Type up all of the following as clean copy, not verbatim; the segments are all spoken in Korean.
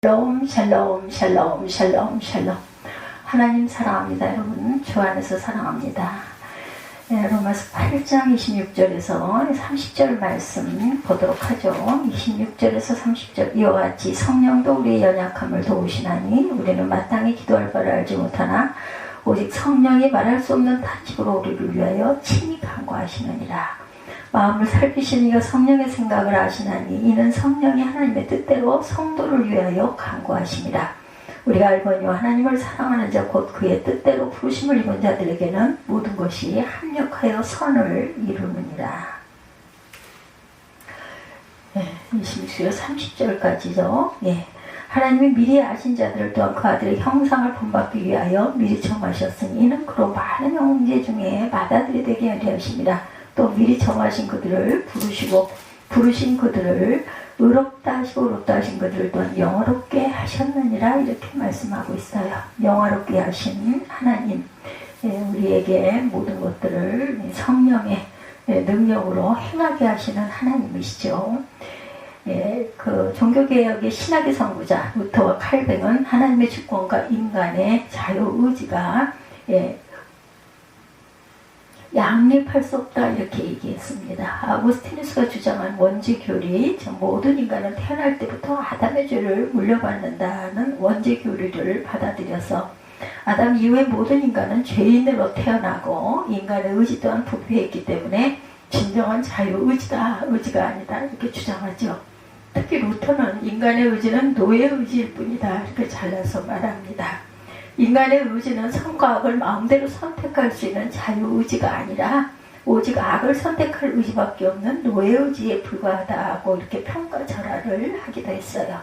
샬롬 샬롬 샬롬 샬롬 샬롬. 하나님 사랑합니다. 여러분 주 안에서 사랑합니다. 로마서 8장 26절에서 30절 말씀 보도록 하죠. 26절에서 30절. 이와 같이 성령도 우리의 연약함을 도우시나니 우리는 마땅히 기도할 바를 알지 못하나 오직 성령이 말할 수 없는 탄식으로 우리를 위하여 친히 간구하시느니라. 마음을 살피시는 이가 성령의 생각을 아시나니 이는 성령이 하나님의 뜻대로 성도를 위하여 간구하심이라. 우리가 알거니와 하나님을 사랑하는 자 곧 그의 뜻대로 부르심을 입은 자들에게는 모든 것이 합력하여 선을 이루느니라. 26절 30절까지죠. 하나님이 미리 아신 자들을 또한 그 아들의 형상을 본받기 위하여 미리 정하셨으니 이는 그로 많은 형제 중에 맏아들이 되게 하려 하심이라. 또 미리 정하신 그들을 부르신 그들을 의롭다 하시고 의롭다 하신 그들을 또한 영화롭게 하셨느니라. 이렇게 말씀하고 있어요. 영화롭게 하신 하나님, 우리에게 모든 것들을 성령의 능력으로 행하게 하시는 하나님이시죠. 그 종교개혁의 신학의 선구자 루터와 칼뱅은 하나님의 주권과 인간의 자유의지가 양립할 수 없다 이렇게 얘기했습니다. 아구스티누스가 주장한 원죄교리, 모든 인간은 태어날 때부터 아담의 죄를 물려받는다는 원죄교리를 받아들여서 아담 이후에 모든 인간은 죄인으로 태어나고 인간의 의지 또한 부패했기 때문에 진정한 자유의지다, 의지가 아니다 이렇게 주장하죠. 특히 루터는 인간의 의지는 노예의 의지일 뿐이다 이렇게 잘라서 말합니다. 인간의 의지는 선과 악을 마음대로 선택할 수 있는 자유의지가 아니라 오직 악을 선택할 의지밖에 없는 노예의지에 불과하다고 이렇게 평가절하를 하기도 했어요.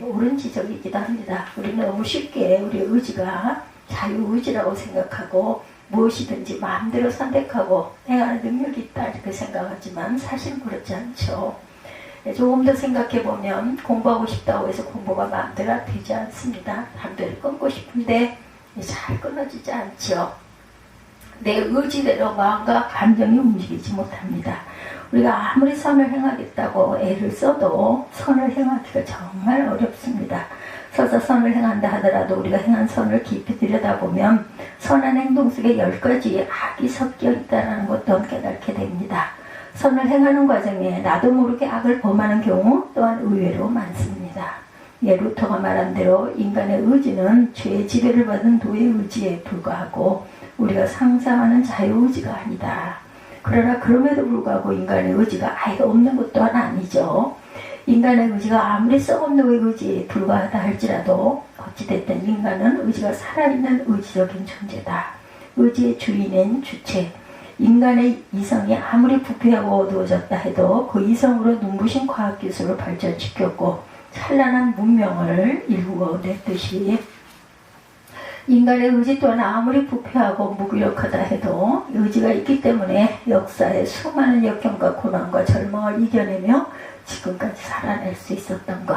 옳은 지적이기도 합니다. 우리는 너무 쉽게 우리 의지가 자유의지라고 생각하고 무엇이든지 마음대로 선택하고 행하는 능력이 있다 이렇게 생각하지만 사실은 그렇지 않죠. 조금 더 생각해보면 공부하고 싶다고 해서 공부가 마음대로 되지 않습니다. 담배를 끊고 싶은데 잘 끊어지지 않죠. 내 의지대로 마음과 감정이 움직이지 못합니다. 우리가 아무리 선을 행하겠다고 애를 써도 선을 행하기가 정말 어렵습니다. 서서 선을 행한다 하더라도 우리가 행한 선을 깊이 들여다보면 선한 행동 속에 10가지 악이 섞여 있다는 것도 깨닫게 됩니다. 선을 행하는 과정에 나도 모르게 악을 범하는 경우 또한 의외로 많습니다. 루터가 말한 대로 인간의 의지는 죄의 지배를 받은 노예 의지에 불과하고 우리가 상상하는 자유의지가 아니다. 그러나 그럼에도 불구하고 인간의 의지가 아예 없는 것 또한 아니죠. 인간의 의지가 아무리 썩은 노예 의지에 불과하다 할지라도 어찌됐든 인간은 의지가 살아있는 의지적인 존재다. 의지의 주인인 주체. 인간의 이성이 아무리 부패하고 어두워졌다 해도 그 이성으로 눈부신 과학기술을 발전시켰고 찬란한 문명을 일구어냈듯이 인간의 의지 또한 아무리 부패하고 무기력하다 해도 의지가 있기 때문에 역사의 수많은 역경과 고난과 절망을 이겨내며 지금까지 살아낼 수 있었던 것.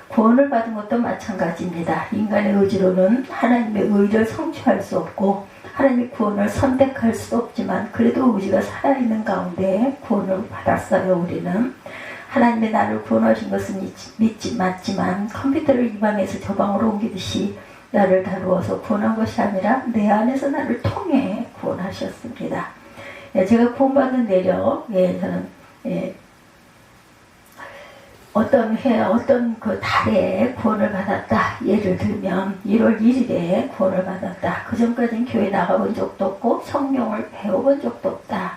구원을 받은 것도 마찬가지입니다. 인간의 의지로는 하나님의 의를 성취할 수 없고 하나님의 구원을 선택할 수도 없지만 그래도 의지가 살아있는 가운데 구원을 받았어요. 우리는 하나님의 나를 구원하신 것은 맞지만 컴퓨터를 이 방에서 저 방으로 옮기듯이 나를 다루어서 구원한 것이 아니라 내 안에서 나를 통해 구원하셨습니다. 제가 구원받은 내력, 저는 어떤 그 달에 구원을 받았다. 예를 들면 1월 1일에 구원을 받았다. 그 전까지는 교회 나가본 적도 없고 성경을 배워본 적도 없다.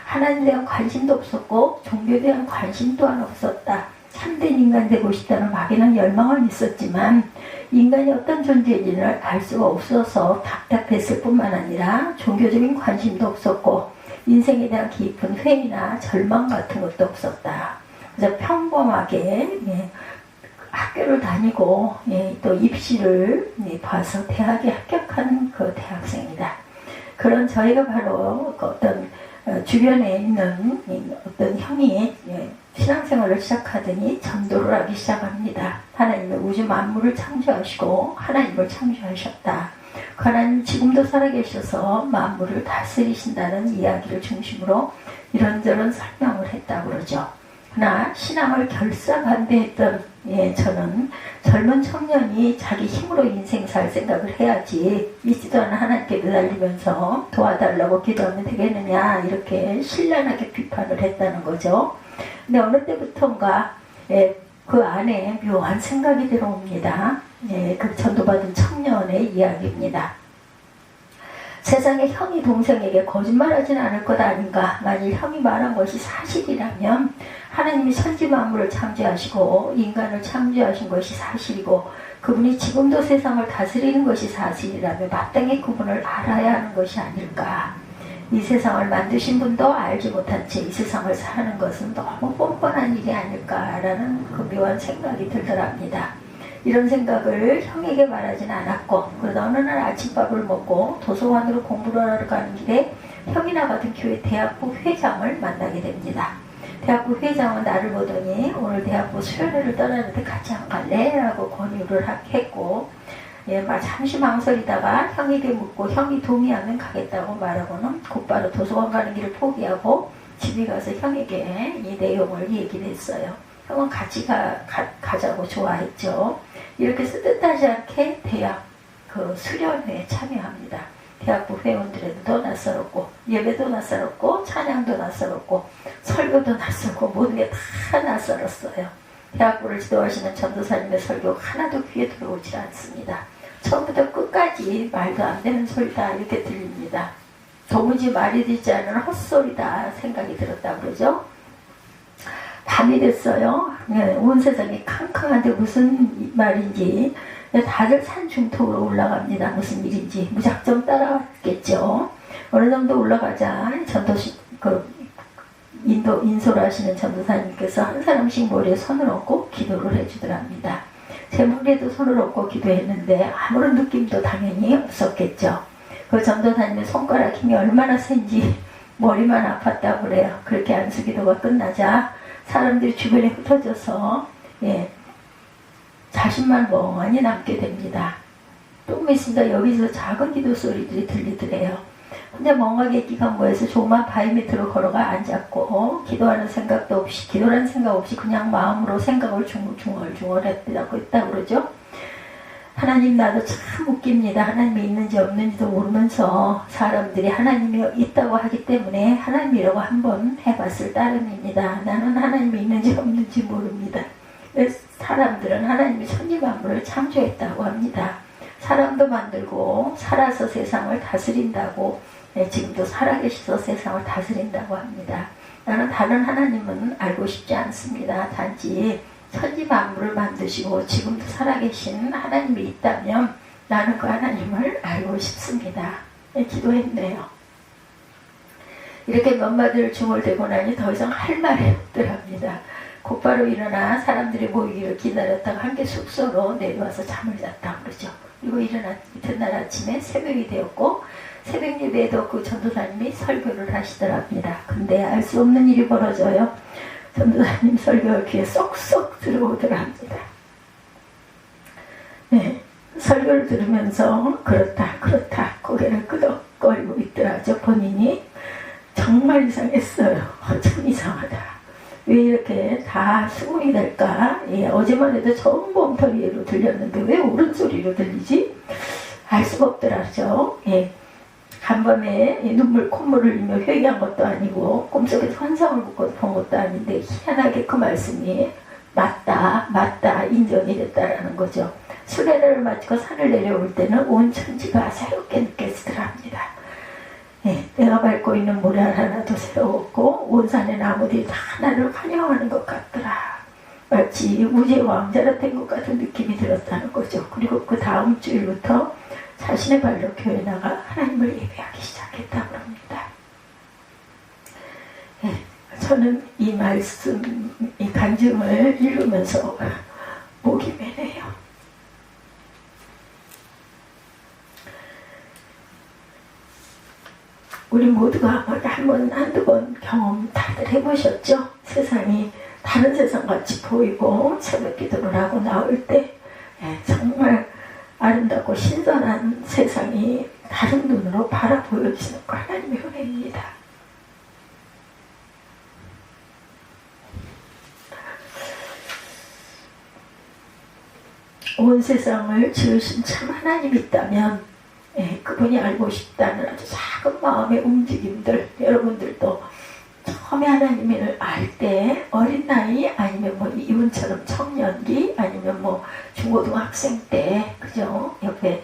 하나님에 대한 관심도 없었고 종교에 대한 관심 또한 없었다. 참된 인간 되고 싶다는 막연한 열망은 있었지만 인간이 어떤 존재인지를 알 수가 없어서 답답했을 뿐만 아니라 종교적인 관심도 없었고 인생에 대한 깊은 회의나 절망 같은 것도 없었다. 그래서 평범하게 학교를 다니고 또 입시를 봐서 대학에 합격한 그 대학생이다. 그런 저희가 바로 어떤 주변에 있는 어떤 형이 신앙생활을 시작하더니 전도를 하기 시작합니다. 하나님의 우주 만물을 창조하시고 하나님을 창조하셨다. 하나님 지금도 살아계셔서 만물을 다스리신다는 이야기를 중심으로 이런저런 설명을 했다고 그러죠. 그러나 신앙을 결사반대했던 저는 젊은 청년이 자기 힘으로 인생 살 생각을 해야지 믿지도 않은 하나님께 매달리면서 도와달라고 기도하면 되겠느냐 이렇게 신랄하게 비판을 했다는 거죠. 근데 어느 때부턴가 그 안에 묘한 생각이 들어옵니다. 그 전도받은 청년의 이야기입니다. 세상에 형이 동생에게 거짓말하지는 않을 것 아닌가. 만일 형이 말한 것이 사실이라면 하나님이 천지 만물을 창조하시고 인간을 창조하신 것이 사실이고 그분이 지금도 세상을 다스리는 것이 사실이라면 마땅히 그분을 알아야 하는 것이 아닐까. 이 세상을 만드신 분도 알지 못한 채 이 세상을 사는 것은 너무 뻔뻔한 일이 아닐까라는 그 묘한 생각이 들더랍니다. 이런 생각을 형에게 말하진 않았고 그러다 어느 날 아침밥을 먹고 도서관으로 공부를 하러 가는 길에 형이나 같은 교회 대학부 회장을 만나게 됩니다. 대학부 회장은 나를 보더니 오늘 대학부 수련회를 떠나는데 같이 안 갈래? 라고 권유를 했고 잠시 망설이다가 형에게 묻고 형이 동의하면 가겠다고 말하고는 곧바로 도서관 가는 길을 포기하고 집에 가서 형에게 이 내용을 얘기를 했어요. 형은 같이 가자고 좋아했죠. 이렇게 뜻하지 않게 대학 그 수련회에 참여합니다. 대학부 회원들에도 낯설었고 예배도 낯설었고 찬양도 낯설었고 설교도 낯설고 모든 게 다 낯설었어요. 대학부를 지도하시는 전도사님의 설교가 하나도 귀에 들어오지 않습니다. 처음부터 끝까지 말도 안 되는 소리다 이렇게 들립니다. 도무지 말이 되지 않은 헛소리다 생각이 들었다고 그러죠. 밤이 됐어요. 온 세상이 캄캄한데 무슨 말인지 다들 산 중턱으로 올라갑니다. 무슨 일인지 무작정 따라왔겠죠. 어느 정도 올라가자 인솔 하시는 전도사님께서 한 사람씩 머리에 손을 얹고 기도를 해주더랍니다. 제 머리에도 손을 얹고 기도했는데 아무런 느낌도 당연히 없었겠죠. 그 전도사님의 손가락 힘이 얼마나 센지 머리만 아팠다고 그래요. 그렇게 안수기도가 끝나자 사람들이 주변에 흩어져서 자신만 멍하니 남게 됩니다. 조금 있습니다. 여기서 작은 기도 소리들이 들리더래요. 혼자 멍하게 있기가 뭐해서 조그만 바위 밑으로 걸어가 앉았고 기도하는 생각도 없이 기도라는 생각 없이 그냥 마음으로 생각을 중얼중얼 했다고 그러죠. 하나님 나도 참 웃깁니다. 하나님이 있는지 없는지도 모르면서 사람들이 하나님이 있다고 하기 때문에 하나님이라고 한번 해봤을 따름입니다. 나는 하나님이 있는지 없는지 모릅니다. 사람들은 하나님이 천지만물을 창조했다고 합니다. 사람도 만들고 살아서 세상을 다스린다고 지금도 살아계셔서 세상을 다스린다고 합니다. 나는 다른 하나님은 알고 싶지 않습니다. 단지 천지 만물을 만드시고 지금도 살아계신 하나님이 있다면 나는 그 하나님을 알고 싶습니다. 기도했네요. 이렇게 몇 마디를 중얼대고 나니 더 이상 할 말이 없더랍니다. 곧바로 일어나 사람들이 모이기를 기다렸다가 함께 숙소로 내려와서 잠을 잤다고 그러죠. 그리고 이튿날 아침에 새벽이 되었고 새벽 예배에도 그 전도사님이 설교를 하시더랍니다. 근데 알 수 없는 일이 벌어져요. 전도사님 설교가 귀에 쏙쏙 들어오더랍니다. 설교를 들으면서 그렇다 고개를 끄덕거리고 있더라죠. 본인이 정말 이상했어요. 참 이상하다. 왜 이렇게 다 수긍이 될까? 어제만 해도 전부 엉터리로 들렸는데 왜 옳은 소리로 들리지? 알 수가 없더라죠. 간밤에 콧물을 흘리며 회개한 것도 아니고 꿈속에서 환상을 본 것도 아닌데 희한하게 그 말씀이 맞다 인정이 됐다라는 거죠. 수련회를 마치고 산을 내려올 때는 온 천지가 새롭게 느껴지더랍니다. 내가 밟고 있는 모래 하나도 새로웠고 온 산의 나무들이 다 나를 환영하는 것 같더라. 마치 우주의 왕자가 된 것 같은 느낌이 들었다는 거죠. 그리고 그 다음 주일부터 자신의 발로 교회 나가 하나님을 예배하기 시작했다고 합니다. 저는 이 말씀, 이 간증을 읽으면서 목이 메네요. 우리 모두가 한두 번 경험 다들 해보셨죠? 세상이 다른 세상같이 보이고 새벽 기도를 하고 나올 때 정말 아름답고 신선한 세상이 다른 눈으로 바라보여지는 거 하나님의 은혜입니다. 온 세상을 지으신 참 하나님이 있다면 그분이 알고 싶다는 아주 작은 마음의 움직임들, 여러분들도 처음에 하나님을 알 때 어린 나이 아니면 뭐 이분처럼 청년기 아니면 뭐 중고등학생 때 그죠? 옆에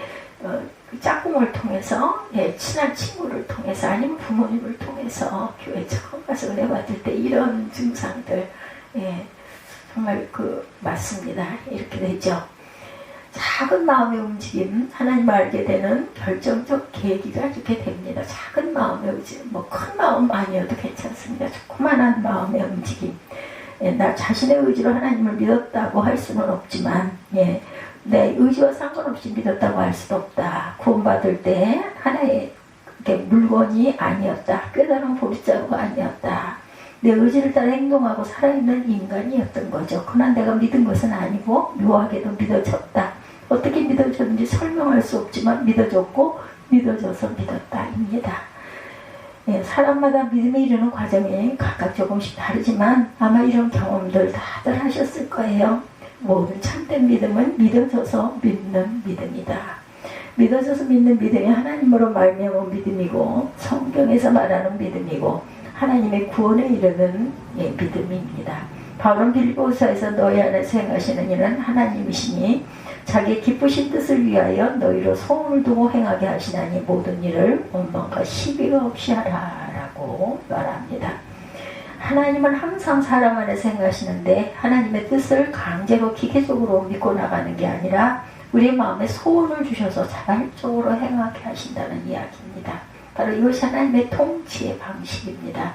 짝꿍을 통해서 친한 친구를 통해서 아니면 부모님을 통해서 교회 처음 가서 은혜 받을 때 이런 증상들 정말 맞습니다. 이렇게 되죠. 작은 마음의 움직임, 하나님을 알게 되는 결정적 계기가 이렇게 됩니다. 작은 마음의 움직임, 뭐 큰 마음 아니어도 괜찮습니다. 조그만한 마음의 움직임. 나 자신의 의지로 하나님을 믿었다고 할 수는 없지만, 내 의지와 상관없이 믿었다고 할 수도 없다. 구원받을 때 하나의 물건이 아니었다. 깨달은 보릿자루가 아니었다. 내 의지를 따라 행동하고 살아있는 인간이었던 거죠. 그러나 내가 믿은 것은 아니고 묘하게도 믿어졌다. 어떻게 믿어졌는지 설명할 수 없지만 믿어졌고 믿어져서 믿었다입니다. 사람마다 믿음에 이르는 과정이 각각 조금씩 다르지만 아마 이런 경험들 다들 하셨을 거예요. 모든 참된 믿음은 믿어져서 믿는 믿음이다. 믿어져서 믿는 믿음이 하나님으로 말미암은 믿음이고 성경에서 말하는 믿음이고 하나님의 구원에 이르는 믿음입니다. 바울은 빌립보서에서 너희 안에서 행하시는 일은 하나님이시니 자기의 기쁘신 뜻을 위하여 너희로 소원을 두고 행하게 하시나니 모든 일을 원망과 시비가 없이 하라라고 말합니다. 하나님은 항상 사람 안에서 행하시는데 하나님의 뜻을 강제로 기계적으로 믿고 나가는 게 아니라 우리 마음에 소원을 주셔서 자발적으로 행하게 하신다는 이야기입니다. 바로 이것이 하나님의 통치의 방식입니다.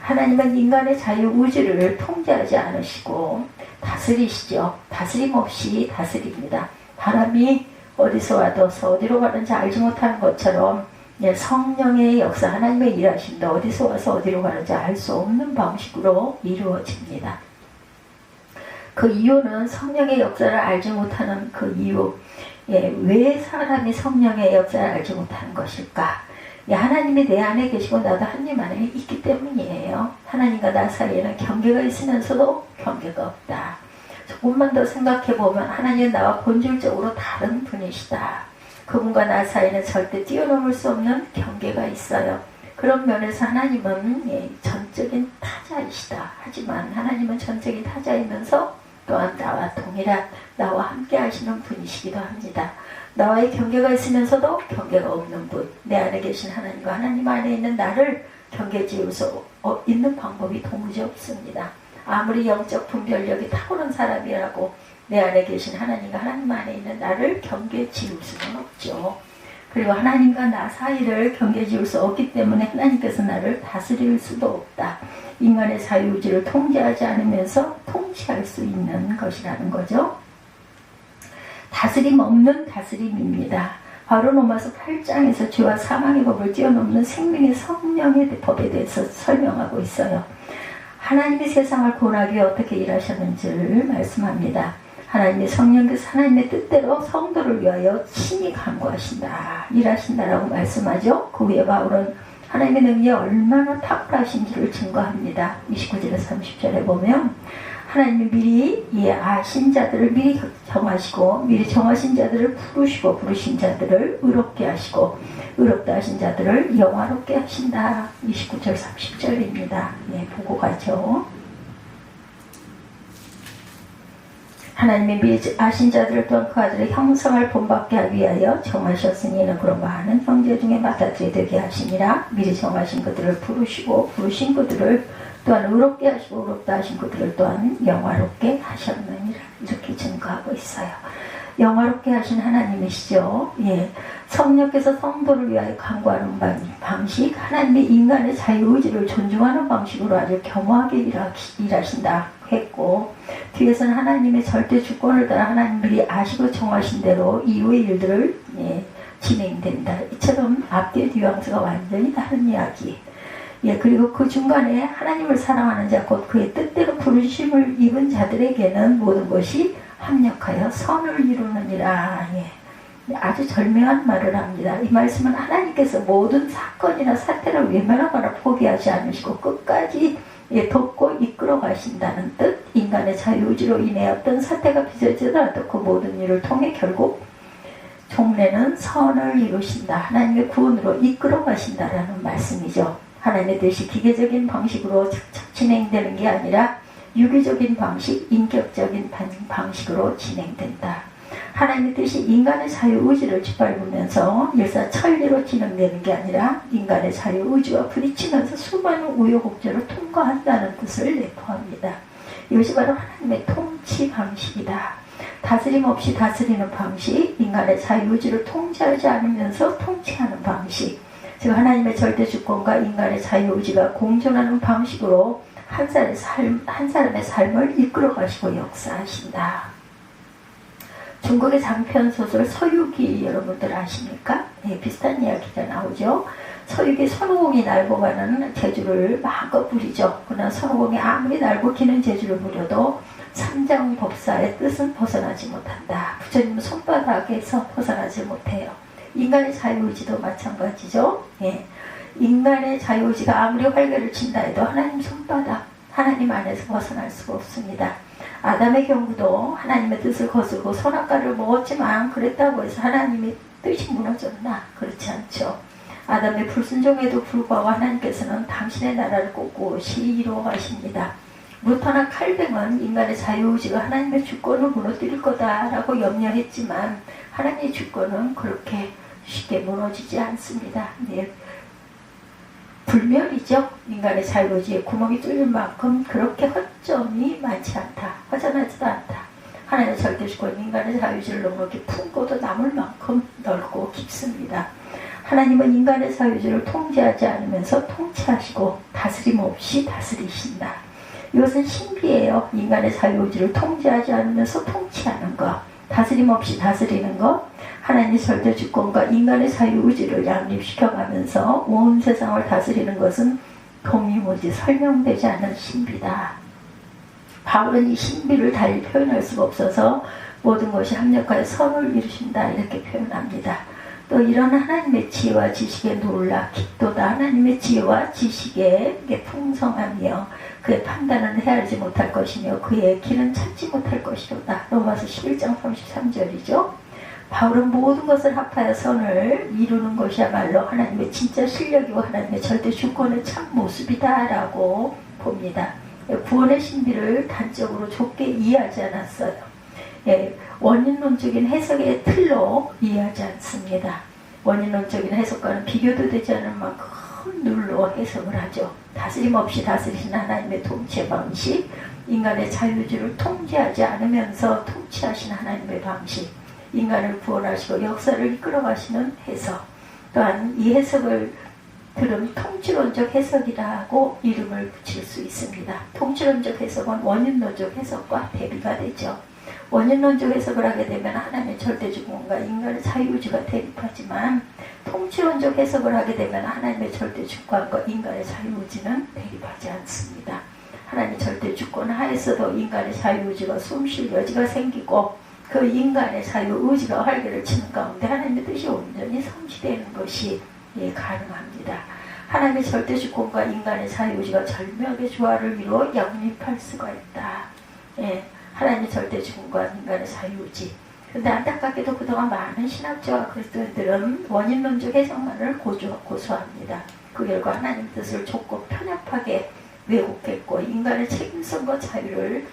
하나님은 인간의 자유의지를 통제하지 않으시고 다스리시죠. 다스림 없이 다스립니다. 바람이 어디서 와서 어디로 가는지 알지 못하는 것처럼 성령의 역사, 하나님의 일하심도 어디서 와서 어디로 가는지 알 수 없는 방식으로 이루어집니다. 그 이유는 성령의 역사를 알지 못하는 그 이유, 왜 사람이 성령의 역사를 알지 못하는 것일까? 하나님이 내 안에 계시고 나도 하나님 안에 있기 때문이에요. 하나님과 나 사이에는 경계가 있으면서도 경계가 없다. 조금만 더 생각해보면 하나님은 나와 본질적으로 다른 분이시다. 그분과 나 사이에는 절대 뛰어넘을 수 없는 경계가 있어요. 그런 면에서 하나님은 전적인 타자이시다. 하지만 하나님은 전적인 타자이면서 또한 나와 동일한 나와 함께 하시는 분이시기도 합니다. 나와의 경계가 있으면서도 경계가 없는 분, 내 안에 계신 하나님과 하나님 안에 있는 나를 경계 지을 수 있는 방법이 도무지 없습니다. 아무리 영적 분별력이 탁월한 사람이라고 내 안에 계신 하나님과 하나님 안에 있는 나를 경계 지을 수는 없죠. 그리고 하나님과 나 사이를 경계 지을 수 없기 때문에 하나님께서 나를 다스릴 수도 없다. 인간의 자유의지를 통제하지 않으면서 통치할 수 있는 것이라는 거죠. 다스림 없는 다스림입니다. 바로 로마서 8장에서 죄와 사망의 법을 뛰어넘는 생명의 성령의 법에 대해서 설명하고 있어요. 하나님이 세상을 구원하기 위해 어떻게 일하셨는지를 말씀합니다. 하나님의 성령께서 하나님의 뜻대로 성도를 위하여 친히 간구하신다, 일하신다라고 말씀하죠. 그 후에 바울은 하나님의 능력이 얼마나 탁월하신지를 증거합니다. 29절에서 30절에 보면 하나님이 미리 아신 자들을 미리 정하시고 미리 정하신 자들을 부르시고 부르신 자들을 의롭게 하시고 의롭다 하신 자들을 영화롭게 하신다. 29절 30절입니다. 보고 가죠. 하나님이 미리 아신 자들을 또한 그 아들의 형상을 본받게 하기 위하여 정하셨으니 이는 그런 많은 형제 중에 맏아들이 되게 하시니라. 미리 정하신 그들을 부르시고 부르신 그들을 또한 의롭게 하시고 의롭다 하신 그들을 또한 영화롭게 하셨느니라. 이렇게 증거하고 있어요. 영화롭게 하신 하나님이시죠. 성령께서 성도를 위하여 간구하는 방식, 하나님이 인간의 자유의지를 존중하는 방식으로 아주 겸허하게 일하신다 했고, 뒤에서는 하나님의 절대 주권을 따라 하나님 미리 아시고 정하신 대로 이후의 일들을 진행된다. 이처럼 앞뒤의 뉘앙스가 완전히 다른 이야기. 그리고 그 중간에 하나님을 사랑하는 자, 곧 그의 뜻대로 부르심을 입은 자들에게는 모든 것이 합력하여 선을 이루느니라. 아주 절묘한 말을 합니다. 이 말씀은 하나님께서 모든 사건이나 사태를 외면하거나 포기하지 않으시고 끝까지 돕고 이끌어 가신다는 뜻. 인간의 자유의지로 인해 어떤 사태가 빚어지더라도 그 모든 일을 통해 결국 종래는 선을 이루신다. 하나님의 구원으로 이끌어 가신다라는 말씀이죠. 하나님의 뜻이 기계적인 방식으로 착착 진행되는 게 아니라 유기적인 방식, 인격적인 방식으로 진행된다. 하나님의 뜻이 인간의 자유의지를 짓밟으면서 일사천리로 진행되는 게 아니라 인간의 자유의지와 부딪히면서 수많은 우여곡절을 통과한다는 뜻을 내포합니다. 이것이 바로 하나님의 통치 방식이다. 다스림 없이 다스리는 방식, 인간의 자유의지를 통제하지 않으면서 통치하는 방식, 즉 하나님의 절대 주권과 인간의 자유의지가 공존하는 방식으로 한 사람의 삶을 이끌어 가시고 역사하신다. 중국의 장편소설 서유기 여러분들 아십니까? 네, 비슷한 이야기가 나오죠. 서유기 손오공이 날고 가는 재주를 마음껏 부리죠. 그러나 손오공이 아무리 날고 기는 재주를 부려도 삼장법사의 뜻은 벗어나지 못한다. 부처님 손바닥에서 벗어나지 못해요. 인간의 자유의지도 마찬가지죠. 예. 인간의 자유의지가 아무리 활개를 친다 해도 하나님 손바닥, 하나님 안에서 벗어날 수가 없습니다. 아담의 경우도 하나님의 뜻을 거스르고 선악과를 먹었지만 그랬다고 해서 하나님의 뜻이 무너졌나? 그렇지 않죠. 아담의 불순종에도 불구하고 하나님께서는 당신의 나라를 꼿꼿이 이루어 가십니다. 무터나 칼뱅은 인간의 자유의지가 하나님의 주권을 무너뜨릴 거다라고 염려했지만 하나님의 주권은 그렇게 쉽게 무너지지 않습니다. 네. 불멸이죠. 인간의 자유의지에 구멍이 뚫릴 만큼 그렇게 허점이 많지 않다. 허전하지도 않다. 하나님의 절대 주권, 인간의 자유의지를 넉넉히 품고도 남을 만큼 넓고 깊습니다. 하나님은 인간의 자유의지를 통제하지 않으면서 통치하시고 다스림 없이 다스리신다. 이것은 신비예요. 인간의 자유의지를 통제하지 않으면서 통치하는 것, 다스림 없이 다스리는 것, 하나님의 절대 주권과 인간의 자유의지를 양립시켜가면서 온 세상을 다스리는 것은 동의무지 설명되지 않는 신비다. 바울은 이 신비를 달리 표현할 수가 없어서 모든 것이 합력하여 선을 이루신다 이렇게 표현합니다. 또 이런 하나님의 지혜와 지식에 놀라 깊도다. 하나님의 지혜와 지식의 풍성하며 그의 판단은 헤아리지 못할 것이며 그의 길은 찾지 못할 것이로다. 로마서 11장 33절이죠. 바울은 모든 것을 합하여 선을 이루는 것이야말로 하나님의 진짜 실력이고 하나님의 절대 주권의 참 모습이다 라고 봅니다. 구원의 신비를 단적으로 좁게 이해하지 않았어요. 원인론적인 해석의 틀로 이해하지 않습니다. 원인론적인 해석과는 비교도 되지 않을 만큼 눌러 해석을 하죠. 다스림 없이 다스리신 하나님의 통치 방식, 인간의 자유의지를 통제하지 않으면서 통치하신 하나님의 방식, 인간을 구원하시고 역사를 이끌어가시는 해석, 또한 이 해석을 들은 통치론적 해석이라고 이름을 붙일 수 있습니다. 통치론적 해석은 원인론적 해석과 대비가 되죠. 원인론적 해석을 하게 되면 하나님의 절대주권과 인간의 자유의지가 대립하지만 통치론적 해석을 하게 되면 하나님의 절대주권과 인간의 자유의지는 대립하지 않습니다. 하나님의 절대주권 하에서도 인간의 자유의지가 숨쉴 여지가 생기고 그 인간의 자유의지가 활개를 치는 가운데 하나님의 뜻이 온전히 성취되는 것이 가능합니다. 하나님의 절대주권과 인간의 자유의지가 절묘하게 조화를 이루어 양립할 수가 있다. 하나님의 절대주권과 인간의 자유의지. 그런데 안타깝게도 그동안 많은 신학자와 그리스도인들은 원인론적 해석만을 고수합니다. 그 결과 하나님 뜻을 좁고 편협하게 왜곡했고 인간의 책임성과 자유를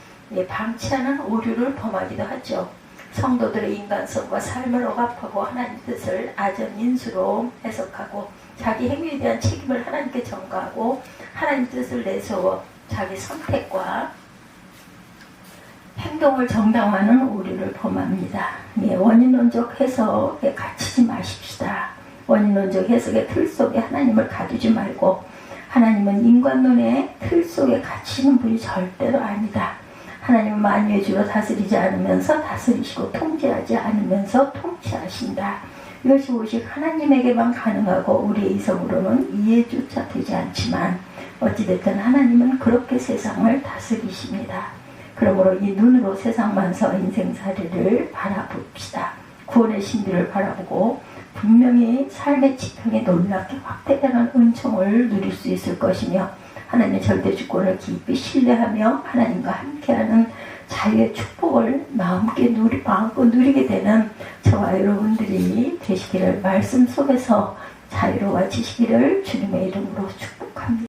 방치하는 오류를 범하기도 하죠. 성도들의 인간성과 삶을 억압하고 하나님 뜻을 아전인수로 해석하고 자기 행위에 대한 책임을 하나님께 전가하고 하나님 뜻을 내세워 자기 선택과 행동을 정당화하는 오류를 범합니다. 원인론적 해석에 갇히지 마십시다. 원인론적 해석의 틀 속에 하나님을 가두지 말고 하나님은 인간론의 틀 속에 갇히는 분이 절대로 아니다. 하나님은 만유의 주로 다스리지 않으면서 다스리시고 통제하지 않으면서 통치하신다. 이것이 오직 하나님에게만 가능하고 우리의 이성으로는 이해조차 되지 않지만 어찌됐든 하나님은 그렇게 세상을 다스리십니다. 그러므로 이 눈으로 세상 만사와 인생살이를 바라봅시다. 구원의 신비를 바라보고 분명히 삶의 지평에 놀랍게 확대되는 은총을 누릴 수 있을 것이며 하나님의 절대 주권을 깊이 신뢰하며 하나님과 함께하는 자유의 축복을 마음껏 누리게 되는 저와 여러분들이 되시기를, 말씀 속에서 자유로워지시기를 주님의 이름으로 축복합니다.